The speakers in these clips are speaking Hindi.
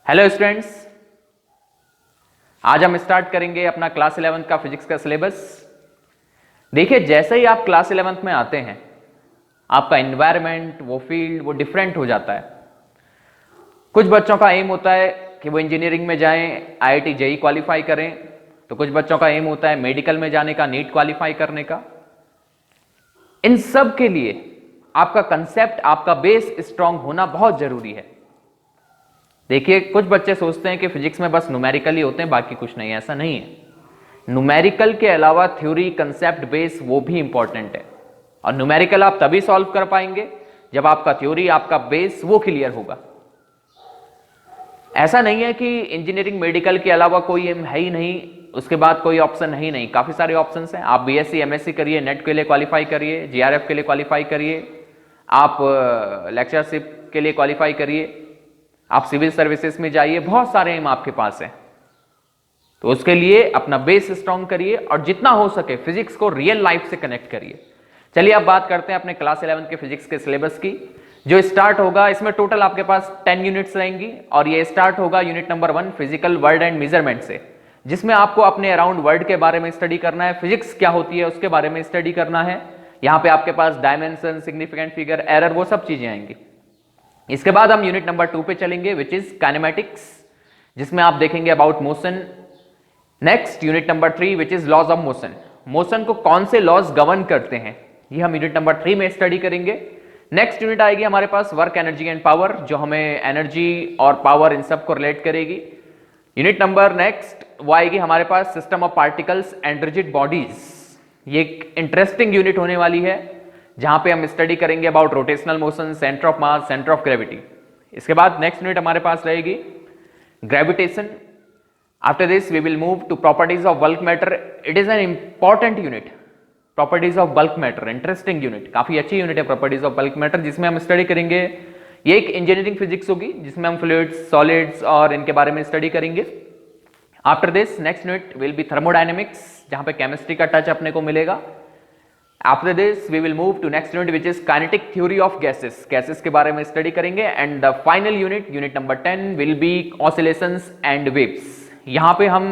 हेलो स्टूडेंट्स, आज हम स्टार्ट करेंगे अपना क्लास 11th का फिजिक्स का सिलेबस। देखिए, जैसे ही आप क्लास 11th में आते हैं आपका एनवायरनमेंट, वो फील्ड, वो डिफरेंट हो जाता है। कुछ बच्चों का एम होता है कि वो इंजीनियरिंग में जाएं, आईआईटी जेईई क्वालिफाई करें, तो कुछ बच्चों का एम होता है मेडिकल में जाने का, नीट क्वालिफाई करने का। इन सब के लिए आपका कंसेप्ट, आपका बेस स्ट्रांग होना बहुत जरूरी है। देखिए, कुछ बच्चे सोचते हैं कि फिजिक्स में बस न्यूमेरिकल ही होते हैं, बाकी कुछ नहीं। ऐसा नहीं है। न्यूमेरिकल के अलावा थ्योरी, कंसेप्ट, बेस वो भी इंपॉर्टेंट है। और न्यूमेरिकल आप तभी सॉल्व कर पाएंगे जब आपका थ्योरी, आपका बेस वो क्लियर होगा। ऐसा नहीं है कि इंजीनियरिंग मेडिकल के अलावा कोई एम है ही नहीं, उसके बाद कोई ऑप्शन है ही नहीं। काफी सारे ऑप्शन हैं। आप बीएससी एमएससी करिए, नेट के लिए क्वालिफाई करिए, जीआरएफ के लिए क्वालिफाई करिए, आप लेक्चरशिप के लिए क्वालिफाई करिए, आप सिविल सर्विसेज में जाइए, बहुत सारे एम आपके पास हैं। तो उसके लिए अपना बेस स्ट्रांग करिए और जितना हो सके फिजिक्स को रियल लाइफ से कनेक्ट करिए। चलिए अब बात करते हैं अपने क्लास 11 के फिजिक्स के सिलेबस की, जो स्टार्ट होगा। इसमें टोटल आपके पास 10 यूनिट्स रहेंगी और ये स्टार्ट होगा unit number 1 physical world and measurement से, जिसमें आपको अपने अराउंड वर्ल्ड के बारे में स्टडी करना है, फिजिक्स क्या होती है उसके बारे में स्टडी करना है। यहां पे आपके पास डायमेंशन, सिग्निफिकेंट फिगर, एरर, वो सब चीजें आएंगी। इसके बाद हम यूनिट नंबर 2 पे चलेंगे, विच इज काइनेमेटिक्स, जिसमें आप देखेंगे about motion. Next unit number 3 which is laws of motion. Motion को कौन से लॉज गवर्न करते हैं, ये हम यूनिट नंबर 3 में स्टडी करेंगे। नेक्स्ट यूनिट आएगी हमारे पास वर्क, एनर्जी एंड पावर, जो हमें एनर्जी और पावर इन सब को रिलेट करेगी। यूनिट नंबर नेक्स्ट वो आएगी हमारे पास system of particles and rigid bodies. ये एक इंटरेस्टिंग यूनिट होने वाली है, जहां पे हम स्टडी करेंगे about rotational motion, centre of mass, centre of gravity. इसके बाद नेक्स्ट यूनिट हमारे पास रहेगी gravitation. After this we will move to properties of bulk matter. It is an important unit, properties of bulk matter, interesting unit, काफी अच्छी यूनिट है प्रॉपर्टीज ऑफ बल्क मैटर, जिसमें हम स्टडी करेंगे। ये एक इंजीनियरिंग फिजिक्स होगी जिसमें हम फ्लूइड्स, सॉलिड्स और इनके बारे में स्टडी करेंगे। After this next unit will be thermodynamics, जहां पे केमिस्ट्री का टच अपने को मिलेगा। After this we will move to next unit which is kinetic theory of gases, gases के बारे में स्टडी करेंगे। And the final unit, unit number 10 will be oscillations and waves। यहां पे हम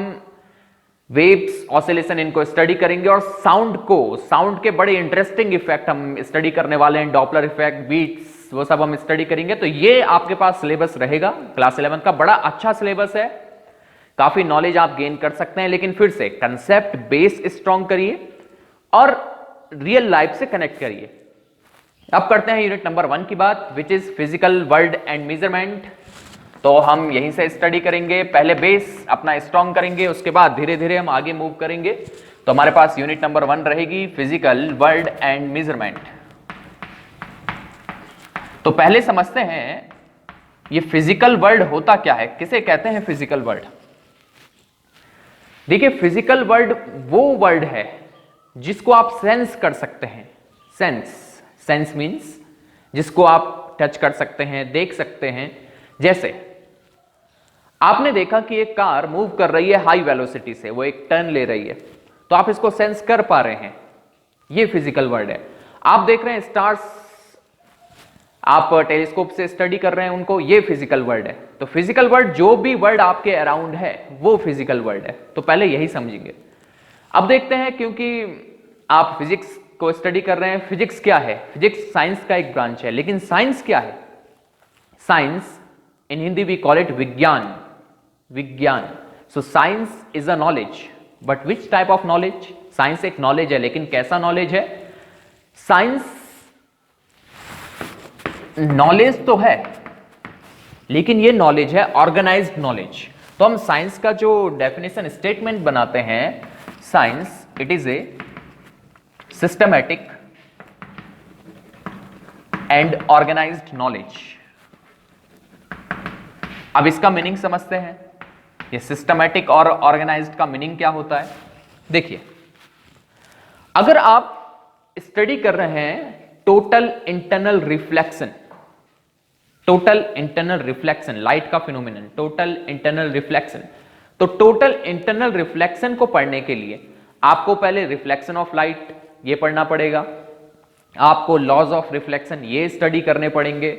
वेव्स, ऑसिलेशन, इनको स्टडी करेंगे और साउंड को, साउंड के बड़े इंटरेस्टिंग इफेक्ट हम स्टडी करने वाले हैं, डॉपलर इफेक्ट, बीट्स, वो सब हम स्टडी करेंगे। तो ये आपके पास सिलेबस रहेगा क्लास 11 का। बड़ा अच्छा सिलेबस है, काफी नॉलेज आप गेन कर सकते हैं, लेकिन फिर से कंसेप्ट बेस स्ट्रॉन्ग करिए और रियल लाइफ से कनेक्ट करिए। अब करते हैं यूनिट नंबर 1 की बात, which is physical world and measurement. तो हम यहीं से स्टडी करेंगे, पहले बेस अपना स्ट्रॉन्ग करेंगे, उसके बाद धीरे धीरे हम आगे मूव करेंगे। तो हमारे पास यूनिट नंबर 1 रहेगी फिजिकल वर्ल्ड एंड मेजरमेंट। तो पहले समझते हैं ये फिजिकल वर्ल्ड होता क्या है, किसे कहते हैं फिजिकल वर्ल्ड। देखिए, फिजिकल वर्ल्ड वो वर्ल्ड है जिसको आप सेंस कर सकते हैं। सेंस, सेंस मींस जिसको आप टच कर सकते हैं, देख सकते हैं। जैसे आपने देखा कि एक कार मूव कर रही है हाई वेलोसिटी से, वो एक टर्न ले रही है, तो आप इसको सेंस कर पा रहे हैं, ये फिजिकल वर्ल्ड है। आप देख रहे हैं स्टार्स, आप टेलीस्कोप से स्टडी कर रहे हैं उनको, ये फिजिकल वर्ल्ड है। तो फिजिकल वर्ल्ड, जो भी वर्ल्ड आपके अराउंड है वो फिजिकल वर्ल्ड है। तो पहले यही समझेंगे। अब देखते हैं, क्योंकि आप फिजिक्स को स्टडी कर रहे हैं, फिजिक्स क्या है। फिजिक्स साइंस का एक ब्रांच है, लेकिन साइंस क्या है। Science in Hindi we call it विज्ञान, विज्ञान। So science is a knowledge, but which type of knowledge. Science एक नॉलेज है, लेकिन कैसा नॉलेज है। साइंस नॉलेज तो है, लेकिन ये नॉलेज है ऑर्गेनाइज्ड नॉलेज। तो हम साइंस का जो डेफिनेशन स्टेटमेंट बनाते हैं, science it is a systematic and organised knowledge. अब इसका मीनिंग समझते हैं, ये सिस्टमैटिक और ऑर्गेनाइज्ड का मीनिंग क्या होता है। देखिए, अगर आप स्टडी कर रहे हैं total internal reflection, total internal reflection, light का फिनोमिनन, टोटल इंटरनल रिफ्लेक्शन। तो टोटल इंटरनल रिफ्लेक्शन को पढ़ने के लिए आपको पहले रिफ्लेक्शन ऑफ लाइट ये पढ़ना पड़ेगा, आपको लॉज ऑफ रिफ्लेक्शन ये स्टडी करने पड़ेंगे।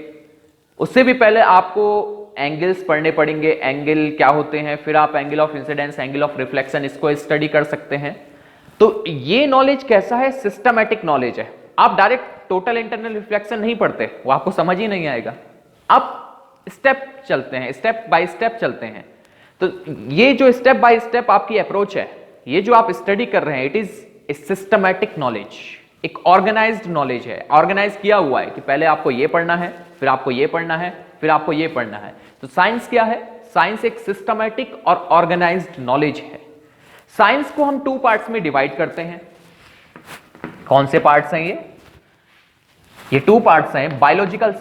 उससे भी पहले आपको एंगल्स पढ़ने पड़ेंगे, एंगल क्या होते हैं, फिर आप angle of incidence, angle of reflection, इसको स्टडी कर सकते हैं। तो ये नॉलेज कैसा है, सिस्टमैटिक नॉलेज है। आप डायरेक्ट टोटल इंटरनल रिफ्लेक्शन नहीं पढ़ते, वो आपको समझ ही नहीं आएगा। आप स्टेप चलते हैं, स्टेप बाय स्टेप चलते हैं। तो ये जो स्टेप बाय स्टेप आपकी अप्रोच है, ये जो आप स्टडी कर रहे हैं, it is a systematic knowledge, एक ऑर्गेनाइज्ड नॉलेज है। ऑर्गेनाइज किया हुआ है कि पहले आपको ये पढ़ना है, फिर आपको ये पढ़ना है, फिर आपको ये पढ़ना है। तो साइंस क्या है, साइंस एक सिस्टमैटिक और ऑर्गेनाइज्ड नॉलेज है। साइंस को हम 2 पार्ट्स में डिवाइड करते हैं। कौन से पार्ट्स हैं ये 2 पार्ट्स हैं, biological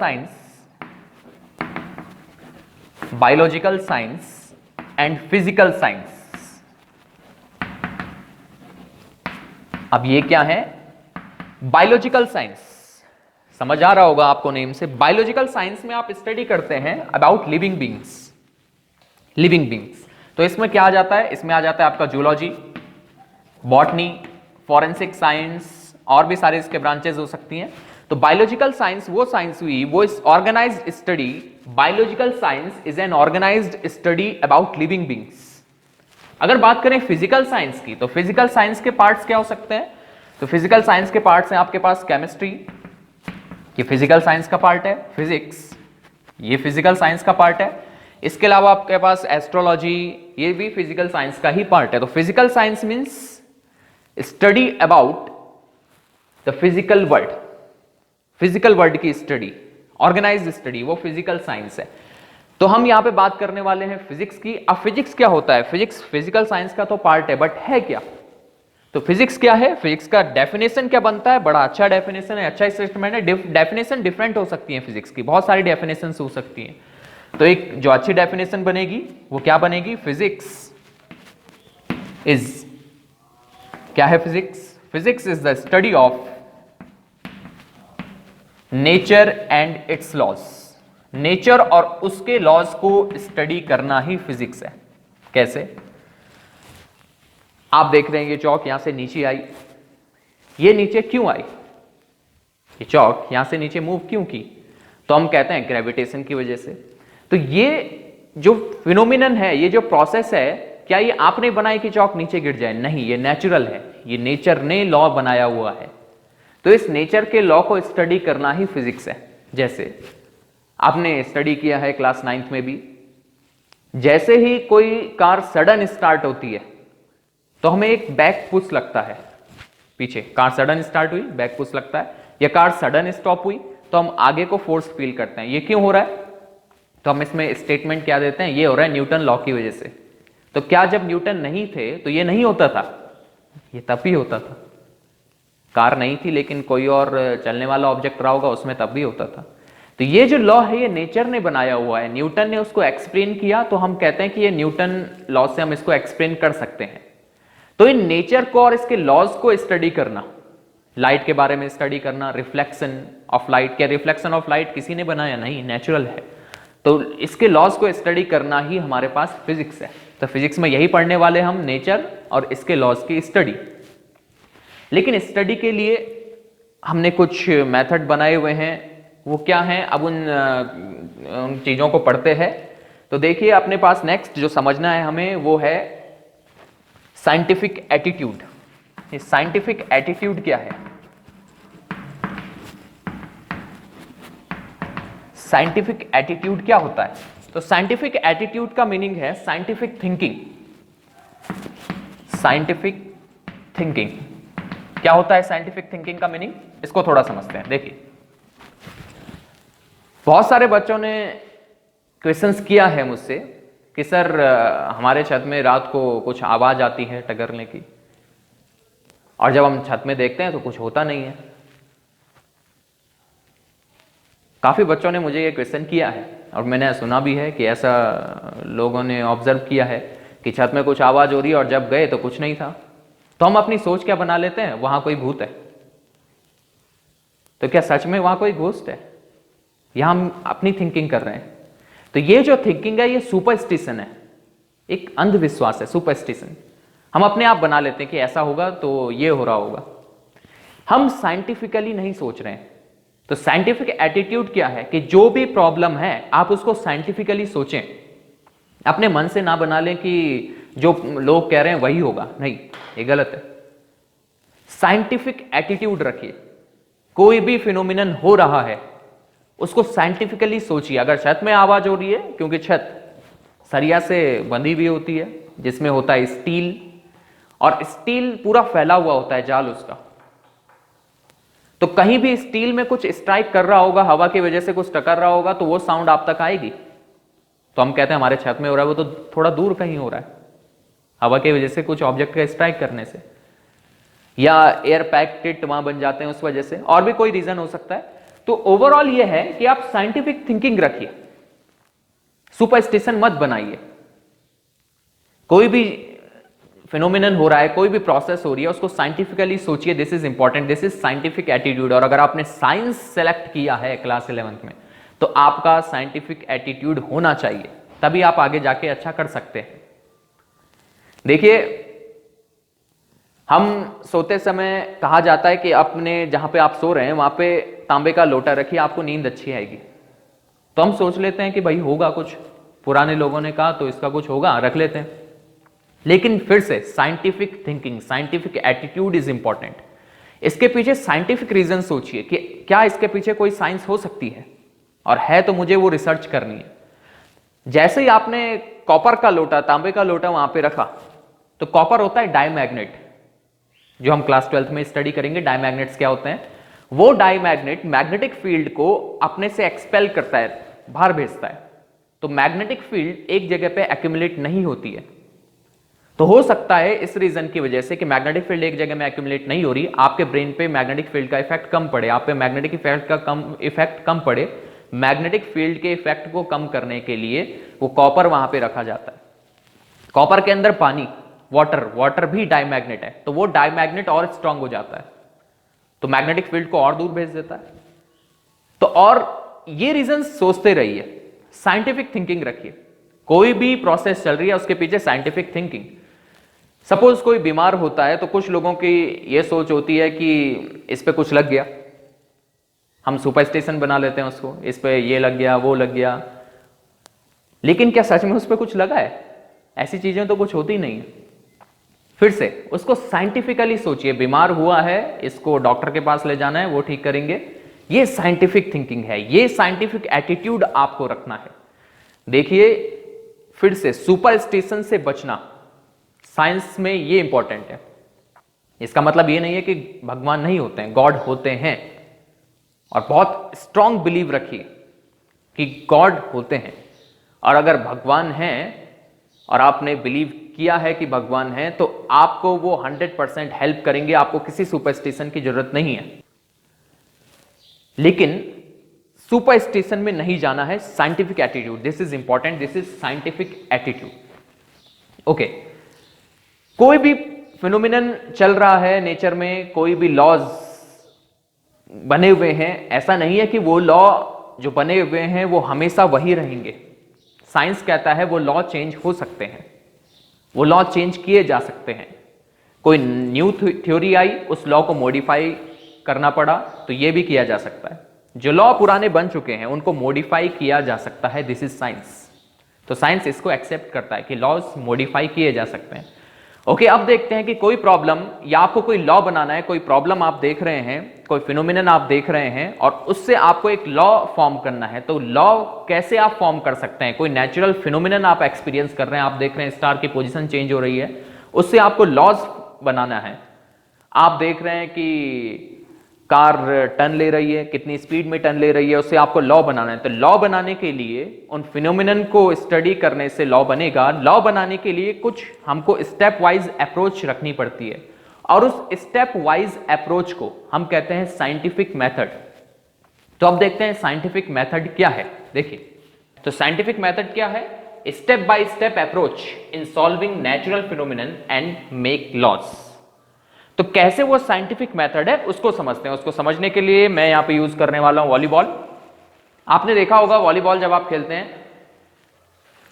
science and physical science. अब ये क्या है, बायोलॉजिकल साइंस, समझ आ रहा होगा आपको नेम से। बायोलॉजिकल साइंस में आप स्टडी करते हैं अबाउट लिविंग बींग्स। तो इसमें क्या आ जाता है, इसमें आ जाता है आपका जूलॉजी, बॉटनी, फॉरेंसिक साइंस, और भी सारे इसके ब्रांचेस हो सकती हैं। तो बायोलॉजिकल साइंस वो साइंस हुई, वो इस organised study. Biological science is an organised study about living beings. अगर बात करें फिजिकल साइंस की, तो फिजिकल साइंस के पार्ट्स क्या हो सकते हैं, तो फिजिकल साइंस के पार्ट्स हैं आपके पास केमिस्ट्री, ये फिजिकल साइंस का पार्ट है, फिजिक्स, ये फिजिकल साइंस का पार्ट है। इसके अलावा आपके पास एस्ट्रोलॉजी, ये भी फिजिकल साइंस का ही पार्ट है। तो physical science means study about the physical world की स्टडी, ऑर्गेनाइज्ड स्टडी, वो फिजिकल साइंस है। तो हम यहां पे बात करने वाले हैं फिजिक्स की। अब फिजिक्स क्या होता है, फिजिक्स फिजिकल साइंस का तो पार्ट है, बट है क्या, तो फिजिक्स क्या है, फिजिक्स का डेफिनेशन क्या बनता है, बड़ा अच्छा डेफिनेशन है, अच्छा स्टेटमेंट है। डेफिनेशन डिफरेंट हो सकती है फिजिक्स की, बहुत सारी डेफिनेशन हो सकती हैं। तो एक जो अच्छी डेफिनेशन बनेगी वो क्या बनेगी, फिजिक्स इज, क्या है physics is the study of nature and its laws. Nature और उसके लॉज को स्टडी करना ही फिजिक्स है। कैसे, आप देख रहे हैं ये चौक यहां से नीचे आई, ये नीचे क्यों आई, ये चौक यहां से नीचे मूव क्यों की, तो हम कहते हैं ग्रेविटेशन की वजह से। तो ये जो फिनोमिनन है, ये जो प्रोसेस है, क्या ये आपने बनाई कि चौक नीचे गिर जाए, नहीं, ये नेचुरल है, ये नेचर ने लॉ बनाया हुआ है। तो इस नेचर के लॉ को स्टडी करना ही फिजिक्स है। जैसे आपने स्टडी किया है क्लास 9th में भी, जैसे ही कोई कार सडन स्टार्ट होती है तो हमें एक बैक पुश लगता है पीछे, कार सडन स्टार्ट हुई, बैक पुश लगता है, या कार सडन स्टॉप हुई तो हम आगे को फोर्स फील करते हैं। ये क्यों हो रहा है, तो हम इसमें स्टेटमेंट क्या देते हैं, ये हो रहा है न्यूटन लॉ की वजह से। तो क्या जब न्यूटन नहीं थे तो ये नहीं होता था, ये तब भी होता था। कार नहीं थी लेकिन कोई और चलने वाला ऑब्जेक्ट रहा होगा, उसमें तब भी होता था। तो ये जो लॉ है ये नेचर ने बनाया हुआ है, न्यूटन ने उसको एक्सप्लेन किया, तो हम कहते हैं कि ये न्यूटन लॉ से हम इसको एक्सप्लेन कर सकते हैं। तो इन नेचर को और इसके लॉज को स्टडी करना, लाइट के बारे में स्टडी करना, रिफ्लेक्शन ऑफ लाइट, क्या रिफ्लेक्शन ऑफ लाइट किसी ने बनाया, नहीं, नेचुरल है। तो इसके लॉज को स्टडी करना ही हमारे पास फिजिक्स है। तो फिजिक्स में यही पढ़ने वाले हम, नेचर और इसके लॉज की स्टडी। लेकिन स्टडी के लिए हमने कुछ मेथड बनाए हुए हैं, वो क्या हैं, अब उन चीजों को पढ़ते हैं। तो देखिए अपने पास नेक्स्ट जो समझना है हमें वो है साइंटिफिक एटीट्यूड। ये साइंटिफिक एटीट्यूड क्या है, साइंटिफिक एटीट्यूड क्या होता है, तो साइंटिफिक एटीट्यूड का मीनिंग है साइंटिफिक थिंकिंग। साइंटिफिक थिंकिंग क्या होता है, साइंटिफिक थिंकिंग का मीनिंग, इसको थोड़ा समझते हैं। देखिए बहुत सारे बच्चों ने क्वेश्चंस किया है मुझसे कि सर हमारे छत में रात को कुछ आवाज आती है टगरने की, और जब हम छत में देखते हैं तो कुछ होता नहीं है। काफी बच्चों ने मुझे ये क्वेश्चन किया है और मैंने सुना भी है कि ऐसा लोगों ने ऑब्जर्व किया है कि छत में कुछ आवाज हो रही है और जब गए तो कुछ नहीं था। तो हम अपनी सोच क्या बना लेते हैं, वहां कोई भूत है। तो क्या सच में वहां कोई घोस्ट है, यहां हम अपनी थिंकिंग कर रहे हैं। तो ये जो थिंकिंग है ये सुपरस्टिशन है, एक अंधविश्वास है, सुपरस्टिशन। हम अपने आप बना लेते हैं कि ऐसा होगा तो ये हो रहा होगा। हम साइंटिफिकली नहीं सोच रहे हैं, तो साइंटिफिक एटीट्यूड क्या है कि जो भी प्रॉब्लम है आप उसको साइंटिफिकली सोचें, अपने मन से ना बना लें कि जो लोग कह रहे हैं वही होगा, नहीं, ये गलत है। साइंटिफिक एटीट्यूड रखिए, कोई भी फिनोमिनन हो रहा है उसको साइंटिफिकली सोचिए। अगर छत में आवाज हो रही है, क्योंकि छत सरिया से बंधी हुई होती है जिसमें होता है स्टील, और स्टील पूरा फैला हुआ होता है जाल उसका, तो कहीं भी स्टील में कुछ स्ट्राइक कर रहा होगा, हवा की वजह से कुछ टकर रहा होगा, तो वो साउंड आप तक आएगी। तो हम कहते हैं हमारे छत में हो रहा है, वो तो थोड़ा दूर कहीं हो रहा है, हवा की वजह से कुछ ऑब्जेक्ट का स्ट्राइक करने से, या एयर पैकेट वहां बन जाते हैं उस वजह से, और भी कोई रीजन हो सकता है। तो ओवरऑल ये है कि आप साइंटिफिक थिंकिंग रखिए, सुपरस्टिशन मत बनाइए। कोई भी फिनोमिनन हो रहा है, कोई भी प्रोसेस हो रही है, उसको साइंटिफिकली सोचिए, this is important, this is scientific attitude. और अगर आपने साइंस सेलेक्ट किया है क्लास 11th में, तो आपका साइंटिफिक एटीट्यूड होना चाहिए, तभी आप आगे जाके अच्छा कर सकते हैं। देखिए, हम सोते समय कहा जाता है कि अपने जहां पे आप सो रहे हैं वहां पे तांबे का लोटा रखिए, आपको नींद अच्छी आएगी। तो हम सोच लेते हैं कि भाई होगा कुछ, पुराने लोगों ने कहा तो इसका कुछ होगा, रख लेते हैं। लेकिन फिर से scientific thinking, scientific attitude is important. इसके पीछे साइंटिफिक रीजन सोचिए कि क्या इसके पीछे कोई साइंस हो सकती है, और है तो मुझे वो रिसर्च करनी है। जैसे ही आपने कॉपर का लोटा, तांबे का लोटा वहां पे रखा, तो कॉपर होता है डायमैग्नेट, जो हम क्लास 12th में स्टडी करेंगे। डायमैग्नेट्स क्या होते हैं? वो डायमैग्नेट मैग्नेटिक फील्ड को अपने से एक्सपेल करता है, बाहर भेजता है। तो मैग्नेटिक फील्ड एक जगह पे एक्यूमुलेट नहीं होती है। तो हो सकता है इस रीजन की वजह से कि मैग्नेटिक फील्ड एक जगह में एक्यूमुलेट नहीं हो रही, आपके ब्रेन पे मैग्नेटिक फील्ड का इफेक्ट कम पड़े, आप पे मैग्नेटिक इफेक्ट का इफेक्ट कम पड़े। मैग्नेटिक फील्ड के इफेक्ट को कम करने के लिए वो कॉपर वहां पे रखा जाता है। कॉपर के अंदर पानी, वाटर भी डायमैग्नेट है, तो वो डायमैग्नेट और स्ट्रांग हो जाता है, तो मैग्नेटिक फील्ड को और दूर भेज देता है। तो और ये रीजन सोचते रहिए, साइंटिफिक थिंकिंग रखिए। कोई भी प्रोसेस चल रही है उसके पीछे साइंटिफिक थिंकिंग। सपोज कोई बीमार होता है तो कुछ लोगों की ये सोच होती है कि इस पे कुछ लग गया, हम सुपरस्टिशन बना लेते हैं उसको, इस पे ये लग गया, वो लग गया। लेकिन क्या सच में उस पे कुछ लगा है? ऐसी चीजें तो कुछ होती नहीं है। फिर से उसको साइंटिफिकली सोचिए, बीमार हुआ है, इसको डॉक्टर के पास ले जाना है, वो ठीक करेंगे। ये साइंटिफिक थिंकिंग है, ये साइंटिफिक एटीट्यूड आपको रखना है। देखिए, फिर से सुपरस्टिशन से बचना साइंस में ये इंपॉर्टेंट है। इसका मतलब ये नहीं है कि भगवान नहीं होते हैं, गॉड होते हैं, और बहुत स्ट्रांग बिलीव रखिए कि गॉड होते हैं। और अगर भगवान हैं और आपने बिलीव किया है कि भगवान है, तो आपको वो 100% हेल्प करेंगे, आपको किसी सुपरस्टिशन की जरूरत नहीं है। लेकिन सुपरस्टिशन में नहीं जाना है, scientific attitude, this is important, this is scientific attitude. Okay, कोई भी फिनोमिनन चल रहा है नेचर में, कोई भी लॉज बने हुए हैं, ऐसा नहीं है कि वो लॉ जो बने हुए हैं वो हमेशा वही रहेंगे। साइंस कहता है वो लॉ चेंज हो सकते हैं, वो लॉ चेंज किए जा सकते हैं। कोई न्यू थ्योरी आई, उस लॉ को मॉडिफाई करना पड़ा, तो ये भी किया जा सकता है। जो लॉ पुराने बन चुके हैं उनको मॉडिफाई किया जा सकता है, दिस इज साइंस। तो साइंस इसको एक्सेप्ट करता है कि लॉज मॉडिफाई किए जा सकते हैं। ओके, अब देखते हैं कि कोई प्रॉब्लम, या आपको कोई लॉ बनाना है, कोई प्रॉब्लम आप देख रहे हैं, कोई फिनोमिनन आप देख रहे हैं, और उससे आपको एक लॉ फॉर्म करना है। तो लॉ कैसे आप फॉर्म कर सकते हैं? कोई नेचुरल फिनोमिनन आप एक्सपीरियंस कर रहे हैं, आप देख रहे हैं स्टार की पोजीशन चेंज हो रही है, उससे आपको लॉज बनाना है। आप देख रहे हैं कि कार टर्न ले रही है, कितनी स्पीड में टर्न ले रही है, उससे आपको लॉ बनाना है। तो लॉ बनाने के लिए उन फिनोमिनन को स्टडी करने से लॉ बनेगा। लॉ बनाने के लिए कुछ हमको स्टेप वाइज अप्रोच रखनी पड़ती है, और उस स्टेप वाइज अप्रोच को हम कहते हैं साइंटिफिक मेथड। तो अब देखते हैं साइंटिफिक मेथड क्या है। देखिए, तो साइंटिफिक मेथड क्या है? Step by step approach in solving natural phenomenon and make laws. तो कैसे वो साइंटिफिक मेथड है उसको समझते हैं। उसको समझने के लिए मैं यहां पे यूज करने वाला हूं वॉलीबॉल। आपने देखा होगा वॉलीबॉल जब आप खेलते हैं,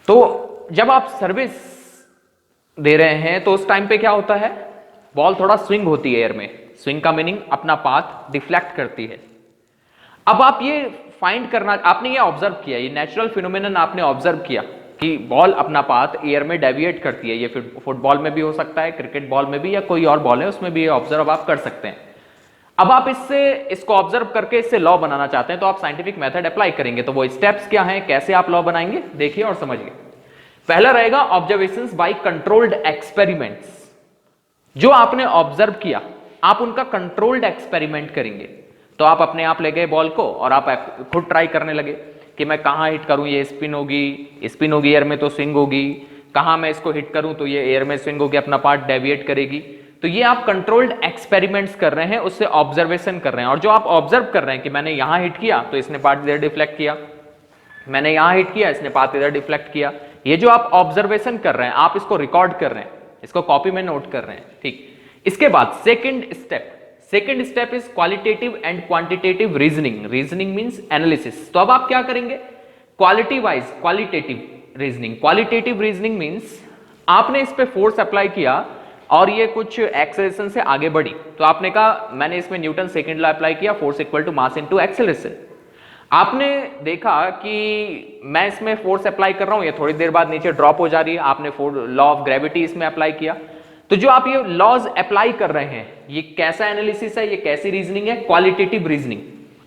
तो जब आप सर्विस दे रहे हैं तो उस टाइम पे क्या होता है, बॉल थोड़ा स्विंग होती है एयर में। स्विंग का मीनिंग अपना पाथ डिफ्लेक्ट करती है। अब आप ये फाइंड करना, आपने ये ऑब्जर्व किया, ये नेचुरल फिनोमेनन आपने ऑब्जर्व किया कि बॉल अपना पाथ एयर में डेविएट करती है। ये फुटबॉल में भी हो सकता है, क्रिकेट बॉल में भी, या कोई और बॉल है उसमें भी ये ऑब्जर्व आप कर सकते हैं। अब आप इसको ऑब्जर्व करके इससे लॉ बनाना चाहते हैं, तो आप साइंटिफिक मेथड अप्लाई करेंगे। तो वो स्टेप्स क्या हैं, कैसे आप लॉ बनाएंगे, देखिए और समझिए। पहला रहेगा ऑब्जर्वेशंस बाय कंट्रोल्ड एक्सपेरिमेंट्स। जो आपने ऑब्जर्व किया आप उनका कंट्रोल्ड एक्सपेरिमेंट करेंगे। तो आप अपने आप ले गए बॉल को और आप खुद ट्राई करने लगे कि मैं कहां हिट करूं, ये स्पिन होगी एयर में तो स्विंग होगी, कहां मैं इसको हिट करूं तो ये एयर में स्विंग होगी, अपना पार्ट डेविएट करेगी। तो ये आप कंट्रोल्ड एक्सपेरिमेंट्स कर रहे हैं, उससे ऑब्जर्वेशन कर रहे हैं। और जो आप ऑब्जर्व कर रहे हैं कि मैंने यहां हिट किया तो इसने पार्ट इधर डिफ्लेक्ट किया, मैंने यहां हिट किया इसने पार्ट इधर डिफ्लेक्ट किया, ये जो आप ऑब्जर्वेशन कर रहे हैं आप इसको रिकॉर्ड कर रहे हैं, इसको कॉपी में नोट कर रहे हैं, ठीक। इसके बाद second step is qualitative and quantitative reasoning. Reasoning means analysis. तो अब आप क्या करेंगे, क्वालिटेटिव रीजनिंग मींस आपने इस पे फोर्स अप्लाई किया और ये कुछ एक्सेलरेशन से आगे बढ़ी, तो आपने कहा मैंने इसमें न्यूटन सेकंड लॉ अप्लाई किया, force equal to mass into acceleration. आपने देखा कि मैं इसमें फोर्स अप्लाई कर रहा हूं, ये थोड़ी देर बाद नीचे ड्रॉप हो जा रही है, आपने लॉ ऑफ ग्रेविटी इसमें अप्लाई किया। तो जो आप ये लॉज अप्लाई कर रहे हैं, ये कैसा एनालिसिस है, ये कैसी रीजनिंग है, क्वालिटेटिव रीजनिंग।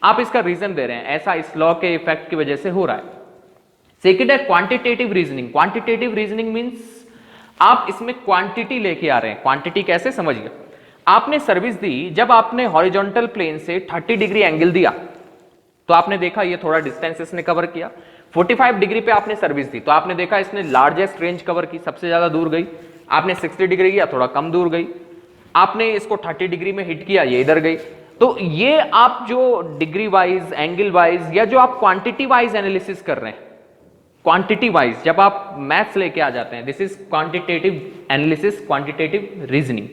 आप इसका रीजन दे रहे हैं, ऐसा इस लॉ के इफेक्ट की वजह से हो रहा है। सेकंड है quantitative reasoning. Quantitative reasoning means आप इसमें क्वांटिटी लेके आ रहे हैं। क्वांटिटी कैसे, समझिए। आपने सर्विस दी, जब आपने हॉरिजॉन्टल प्लेन से 30 डिग्री एंगल दिया तो आपने देखा ये थोड़ा डिस्टेंस इसने कवर किया। 45 डिग्री पे आपने सर्विस दी तो आपने देखा इसने लार्जेस्ट रेंज कवर की, सबसे ज्यादा दूर गई। आपने 60 डिग्री किया, थोड़ा कम दूर गई। आपने इसको 30 डिग्री में हिट किया, ये इधर गई। तो ये आप जो डिग्री वाइज, एंगल वाइज, या जो आप क्वांटिटी वाइज एनालिसिस कर रहे हैं, क्वांटिटी वाइज जब आप मैथ्स लेके आ जाते हैं, this is quantitative analysis, quantitative reasoning.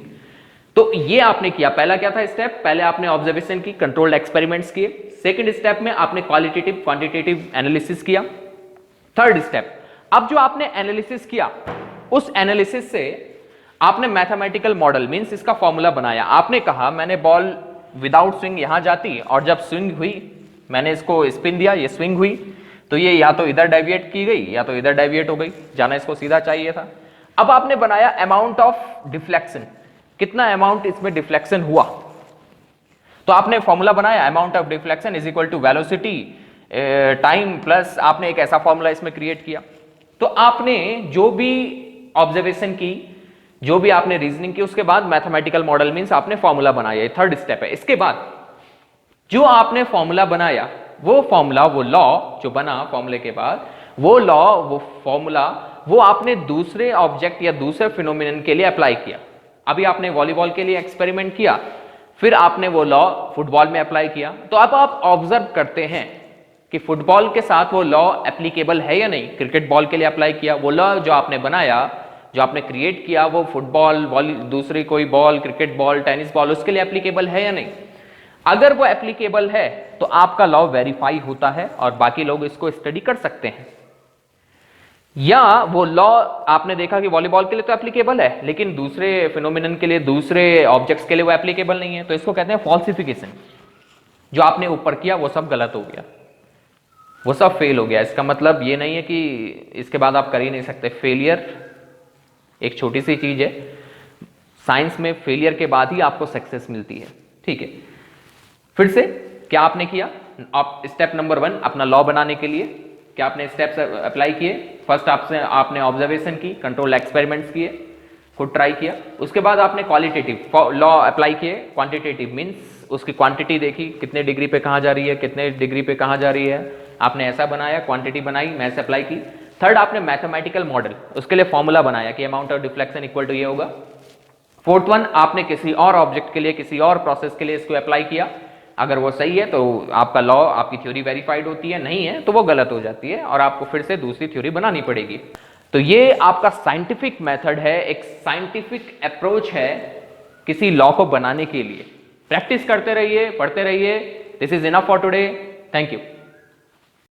तो ये आपने किया। पहला क्या था स्टेप, पहले आपने ऑब्जर्वेशन की, कंट्रोल्ड एक्सपेरिमेंट्स किए। सेकंड स्टेप में आपने क्वालिटेटिव क्वांटिटेटिव एनालिसिस किया। थर्ड स्टेप, अब जो आपने एनालिसिस किया उस एनालिसिस से आपने मैथमेटिकल मॉडल मींस इसका फॉर्मूला बनाया। आपने कहा मैंने बॉल विदाउट स्विंग यहां जाती और जब स्विंग हुई मैंने इसको स्पिन दिया, ये स्विंग हुई, तो ये या तो इधर डेविएट की गई या तो इधर डेविएट हो गई, जाना इसको सीधा चाहिए था। अब आपने बनाया अमाउंट ऑफ डिफ्लेक्शन, कितना अमाउंट इसमें डिफ्लेक्शन हुआ। तो आपने फॉर्मूला बनाया, amount of deflection is equal to velocity time plus, आपने एक ऐसा फॉर्मूला इसमें क्रिएट किया। तो आपने जो भी ऑब्जर्वेशन की, जो भी आपने रीजनिंग की, उसके बाद मैथमेटिकल मॉडल मींस आपने फॉर्मूला बनाया, ये थर्ड स्टेप है। इसके बाद जो आपने फॉर्मूला बनाया, वो फॉर्मूला, वो लॉ जो बना फॉर्मूले के बाद, वो लॉ, वो फॉर्मूला, वो आपने दूसरे ऑब्जेक्ट या दूसरे फिनोमिनन के लिए अप्लाई किया। अभी आपने वॉलीबॉल के लिए एक्सपेरिमेंट किया, फिर आपने वो लॉ फुटबॉल में अप्लाई किया। तो अब आप ऑब्जर्व करते हैं कि फुटबॉल के साथ वो लॉ एप्लीकेबल है या नहीं। क्रिकेट बॉल के लिए अप्लाई किया, वो लॉ जो आपने बनाया, जो आपने क्रिएट किया, वो फुटबॉल, दूसरी कोई ball, cricket ball, tennis ball, उसके लिए एप्लीकेबल है या नहीं। अगर वो एप्लीकेबल है तो आपका लॉ वेरीफाई होता है और बाकी लोग इसको स्टडी कर सकते हैं। या वो लॉ आपने देखा कि वॉलीबॉल के लिए तो एप्लीकेबल है लेकिन दूसरे फिनोमिनन के लिए, दूसरे ऑब्जेक्ट्स के लिए वो एप्लीकेबल नहीं है, तो इसको कहते हैं फॉल्सिफिकेशन। जो आपने ऊपर किया वो सब गलत हो गया, वो सब फेल हो गया। इसका मतलब ये नहीं है कि इसके बाद आप कर ही नहीं सकते। फेलियर एक छोटी सी चीज है, साइंस में फेलियर के बाद ही आपको सक्सेस मिलती है, ठीक है। फिर से क्या आपने किया, आप स्टेप नंबर 1 अपना लॉ बनाने के लिए क्या आपने स्टेप्स अप्लाई किए। फर्स्ट आपने ऑब्जर्वेशन की, कंट्रोल एक्सपेरिमेंट्स किए, खुद ट्राई किया। उसके बाद आपने क्वालिटेटिव लॉ अप्लाई किए। क्वांटिटेटिव मींस उसकी क्वांटिटी देखी, कितने डिग्री पे कहां जा रही है, कितने डिग्री पे कहां जा रही है, आपने ऐसा बनाया, क्वांटिटी बनाई, मैथ्स अप्लाई की। थर्ड आपने मैथमेटिकल मॉडल, उसके लिए फॉर्मूला बनाया कि amount of deflection equal to ये होगा। फोर्थ वन आपने किसी और ऑब्जेक्ट के लिए, किसी और प्रोसेस के लिए इसको अप्लाई किया। अगर वो सही है तो आपका लॉ, आपकी थ्योरी वेरीफाइड होती है, नहीं है तो वो गलत हो जाती है और आपको फिर से दूसरी थ्योरी बनानी पड़ेगी। तो ये आपका साइंटिफिक मेथड है, एक साइंटिफिक अप्रोच है किसी लॉ को बनाने के लिए। प्रैक्टिस करते रहिए, पढ़ते रहिए। This is enough for today. Thank you.